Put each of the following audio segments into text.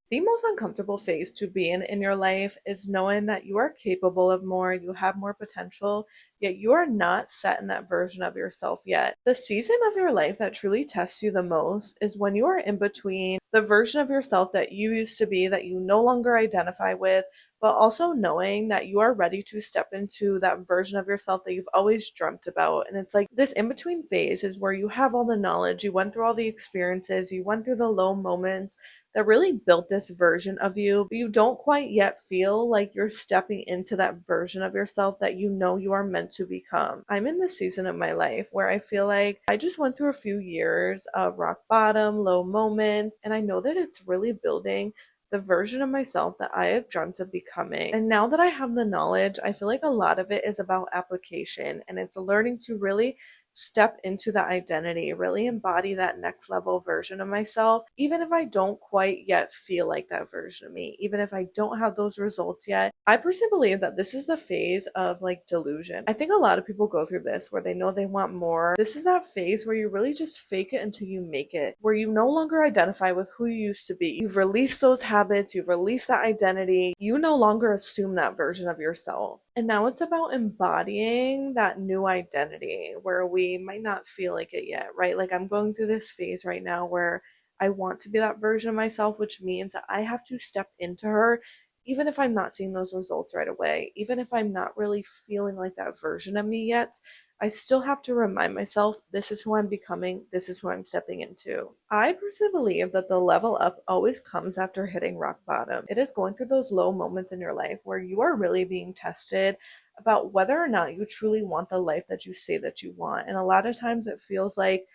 The most uncomfortable phase to be in your life is knowing that you are capable of more, you have more potential, yet you are not set in that version of yourself yet. The season of your life that truly tests you the most is when you are in between the version of yourself that you used to be, that you no longer identify with, but also knowing that you are ready to step into that version of yourself that you've always dreamt about. And it's like this in between phase is where you have all the knowledge, you went through all the experiences, you went through the low moments that really built this version of you, but you don't quite yet feel like you're stepping into that version of yourself that you know you are meant to become. I'm in this season of my life where I feel like I just went through a few years of rock bottom, low moments, and I know that it's really building the version of myself that I have dreamt of becoming. And now that I have the knowledge, I feel like a lot of it is about application and it's learning to really step into that identity, really embody that next level version of myself, even if I don't quite yet feel like that version of me, even if I don't have those results yet. I personally believe that this is the phase of like delusion. I think a lot of people go through this where they know they want more. This is that phase where you really just fake it until you make it, where you no longer identify with who you used to be. You've released those habits, you've released that identity, you no longer assume that version of yourself. And now it's about embodying that new identity where we might not feel like it yet, right? Like I'm going through this phase right now where I want to be that version of myself, which means that I have to step into her, even if I'm not seeing those results right away, even if I'm not really feeling like that version of me yet. I still have to remind myself this is who I'm becoming, this is who I'm stepping into. I personally believe that the level up always comes after hitting rock bottom. It is going through those low moments in your life where you are really being tested about whether or not you truly want the life that you say that you want. And a lot of times it feels like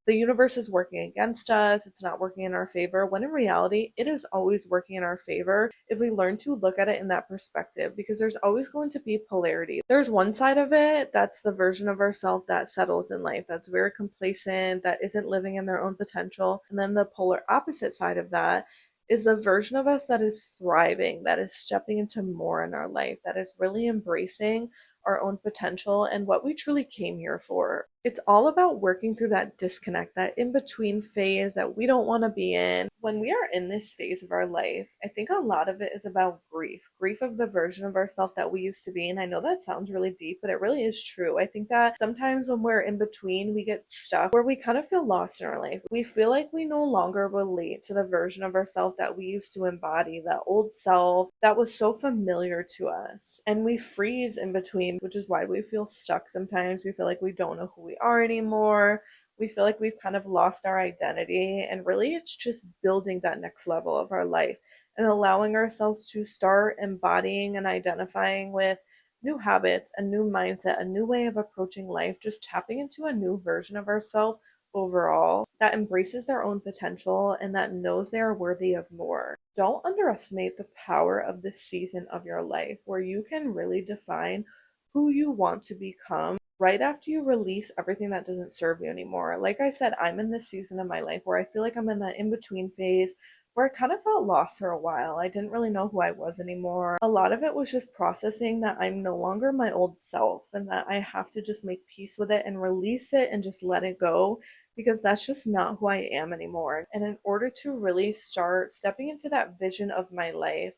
the universe is working against us, it's not working in our favor, when in reality, it is always working in our favor if we learn to look at it in that perspective, because there's always going to be polarity. There's one side of it that's the version of ourselves that settles in life, that's very complacent, that isn't living in their own potential. And then the polar opposite side of that is the version of us that is thriving, that is stepping into more in our life, that is really embracing our own potential and what we truly came here for. It's all about working through that disconnect, that in between phase that we don't want to be in. When we are in this phase of our life, I think a lot of it is about grief of the version of ourselves that we used to be. And I know that sounds really deep, but it really is true. I think that sometimes when we're in between, we get stuck where we kind of feel lost in our life. We feel like we no longer relate to the version of ourselves that we used to embody, that old self that was so familiar to us. And we freeze in between, which is why we feel stuck sometimes. We feel like we don't know who we are anymore. We feel like we've kind of lost our identity. And really, it's just building that next level of our life and allowing ourselves to start embodying and identifying with new habits, a new mindset, a new way of approaching life, just tapping into a new version of ourselves overall that embraces their own potential and that knows they are worthy of more. Don't underestimate the power of this season of your life where you can really define who you want to become right after you release everything that doesn't serve you anymore. Like I said, I'm in this season of my life where I feel like I'm in that in between phase where I kind of felt lost for a while. I didn't really know who I was anymore. A lot of it was just processing that I'm no longer my old self and that I have to just make peace with it and release it and just let it go because that's just not who I am anymore. And in order to really start stepping into that vision of my life,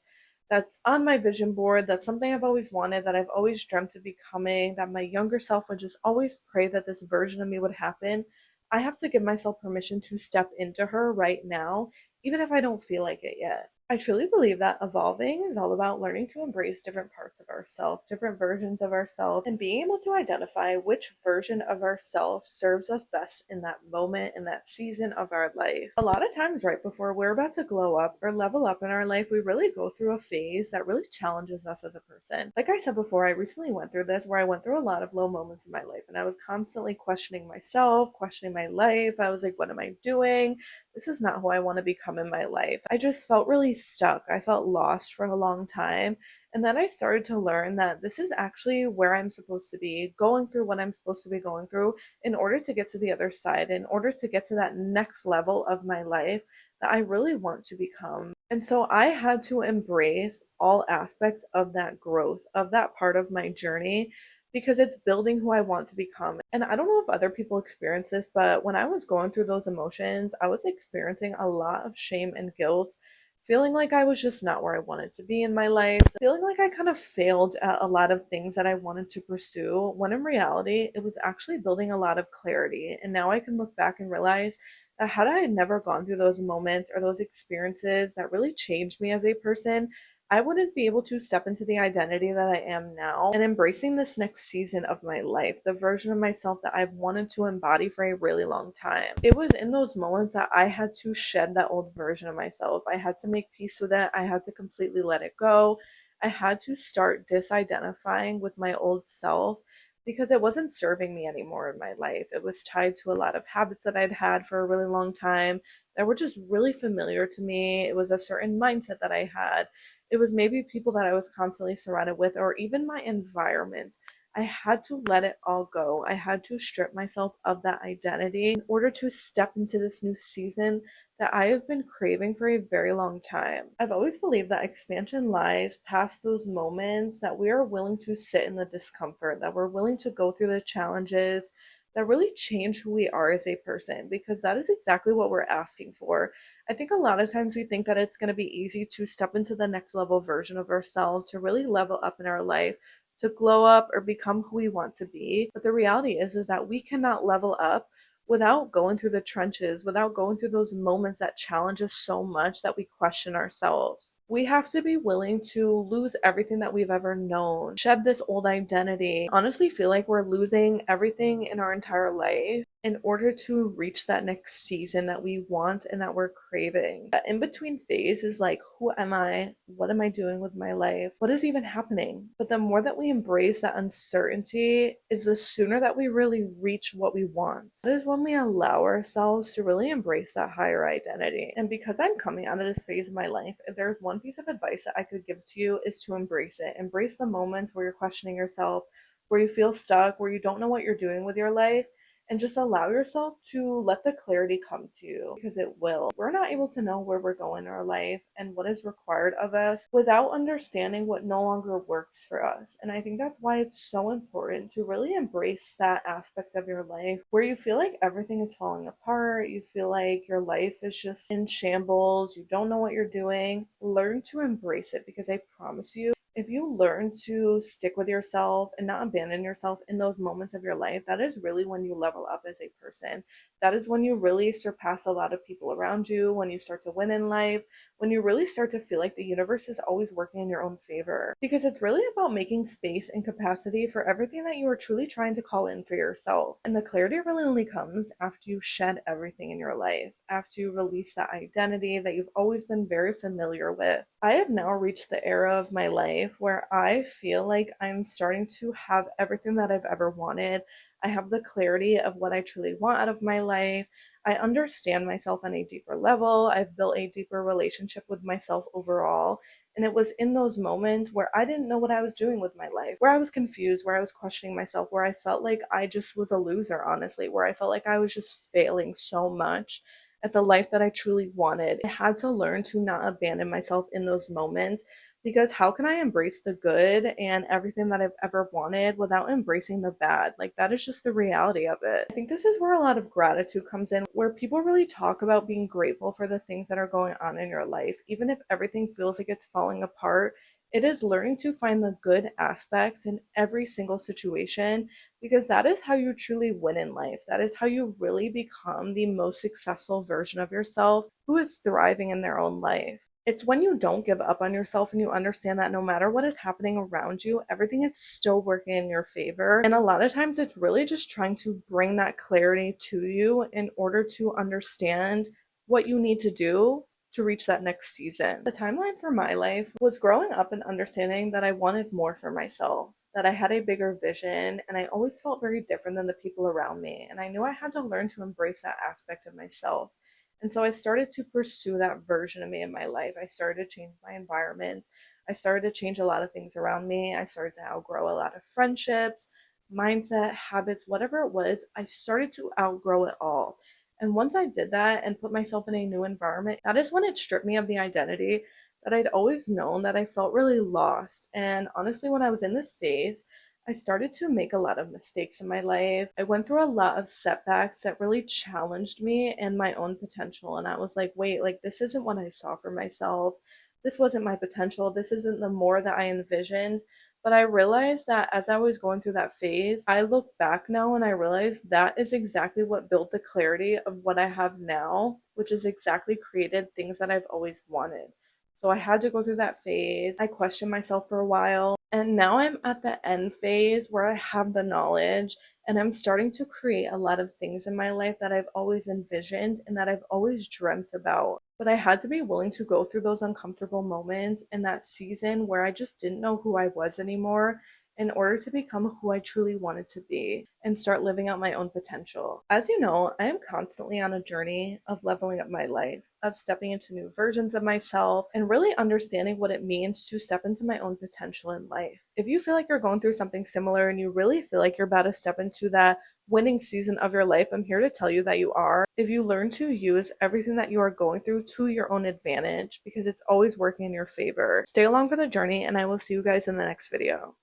that's on my vision board, that's something I've always wanted, that I've always dreamt of becoming, that my younger self would just always pray that this version of me would happen. I have to give myself permission to step into her right now, even if I don't feel like it yet. I truly believe that evolving is all about learning to embrace different parts of ourselves, different versions of ourselves, and being able to identify which version of ourselves serves us best in that moment, in that season of our life. A lot of times, right before we're about to glow up or level up in our life, we really go through a phase that really challenges us as a person. Like I said before, I recently went through this where I went through a lot of low moments in my life and I was constantly questioning myself, questioning my life. I was like, what am I doing? This is not who I want to become in my life. I just felt really stuck. I felt lost for a long time. And then I started to learn that this is actually where I'm supposed to be, going through what I'm supposed to be going through in order to get to the other side, in order to get to that next level of my life that I really want to become. And so I had to embrace all aspects of that growth, of that part of my journey, because it's building who I want to become. And I don't know if other people experience this, but when I was going through those emotions, I was experiencing a lot of shame and guilt feeling like I was just not where I wanted to be in my life, feeling like I kind of failed at a lot of things that I wanted to pursue, when in reality, it was actually building a lot of clarity. And now I can look back and realize that had I never gone through those moments or those experiences that really changed me as a person, I wouldn't be able to step into the identity that I am now and embracing this next season of my life, the version of myself that I've wanted to embody for a really long time. It was in those moments that I had to shed that old version of myself. I had to make peace with it. I had to completely let it go. I had to start disidentifying with my old self because it wasn't serving me anymore in my life. It was tied to a lot of habits that I'd had for a really long time that were just really familiar to me. It was a certain mindset that I had. It was maybe people that I was constantly surrounded with, or even my environment. I had to let it all go. I had to strip myself of that identity in order to step into this new season that I have been craving for a very long time. I've always believed that expansion lies past those moments that we are willing to sit in the discomfort, that we're willing to go through the challenges that really change who we are as a person, because that is exactly what we're asking for. I think a lot of times we think that it's going to be easy to step into the next level version of ourselves, to really level up in our life, to glow up or become who we want to be. But the reality is that we cannot level up without going through the trenches, without going through those moments that challenge us so much that we question ourselves. We have to be willing to lose everything that we've ever known, shed this old identity, honestly feel like we're losing everything in our entire life in order to reach that next season that we want and that we're craving. That in between phase is like, who am I? What am I doing with my life? What is even happening? But the more that we embrace that uncertainty, is the sooner that we really reach what we want. That is when we allow ourselves to really embrace that higher identity. And because I'm coming out of this phase of my life, if there's one piece of advice that I could give to you, is to embrace it. Embrace the moments where you're questioning yourself, where you feel stuck, where you don't know what you're doing with your life, and just allow yourself to let the clarity come to you, because it will. We're not able to know where we're going in our life and what is required of us without understanding what no longer works for us. And I think that's why it's so important to really embrace that aspect of your life where you feel like everything is falling apart, you feel like your life is just in shambles, you don't know what you're doing. Learn to embrace it, because I promise you, if you learn to stick with yourself and not abandon yourself in those moments of your life, that is really when you level up as a person. That is when you really surpass a lot of people around you, when you start to win in life, when you really start to feel like the universe is always working in your own favor. Because it's really about making space and capacity for everything that you are truly trying to call in for yourself. And the clarity really only comes after you shed everything in your life, after you release that identity that you've always been very familiar with. I have now reached the era of my life where I feel like I'm starting to have everything that I've ever wanted. I have the clarity of what I truly want out of my life. I understand myself on a deeper level. I've built a deeper relationship with myself overall. And it was in those moments where I didn't know what I was doing with my life, where I was confused, where I was questioning myself, where I felt like I just was a loser, honestly, where I felt like I was just failing so much at the life that I truly wanted. I had to learn to not abandon myself in those moments, because how can I embrace the good and everything that I've ever wanted without embracing the bad? Like, that is just the reality of it. I think this is where a lot of gratitude comes in, where people really talk about being grateful for the things that are going on in your life. Even if everything feels like it's falling apart, it is learning to find the good aspects in every single situation, because that is how you truly win in life. That is how you really become the most successful version of yourself who is thriving in their own life. It's when you don't give up on yourself and you understand that no matter what is happening around you, everything is still working in your favor. And a lot of times it's really just trying to bring that clarity to you in order to understand what you need to do to reach that next season. The timeline for my life was growing up and understanding that I wanted more for myself, that I had a bigger vision, and I always felt very different than the people around me. And I knew I had to learn to embrace that aspect of myself. And so I started to pursue that version of me in my life. I started to change my environment. I started to change a lot of things around me. I started to outgrow a lot of friendships, mindset, habits, whatever it was. I started to outgrow it all. And once I did that and put myself in a new environment, that is when it stripped me of the identity that I'd always known, that I felt really lost. And honestly, when I was in this phase, I started to make a lot of mistakes in my life. I went through a lot of setbacks that really challenged me and my own potential. And I was like, wait, like, this isn't what I saw for myself. This wasn't my potential. This isn't the more that I envisioned. But I realized that as I was going through that phase, I look back now and I realize that is exactly what built the clarity of what I have now, which is exactly created things that I've always wanted. So I had to go through that phase. I questioned myself for a while. And now I'm at the end phase where I have the knowledge and I'm starting to create a lot of things in my life that I've always envisioned and that I've always dreamt about. But I had to be willing to go through those uncomfortable moments in that season where I just didn't know who I was anymore in order to become who I truly wanted to be and start living out my own potential. As you know, I am constantly on a journey of leveling up my life, of stepping into new versions of myself, and really understanding what it means to step into my own potential in life. If you feel like you're going through something similar and you really feel like you're about to step into that winning season of your life, I'm here to tell you that you are. If you learn to use everything that you are going through to your own advantage, because it's always working in your favor. Stay along for the journey, and I will see you guys in the next video.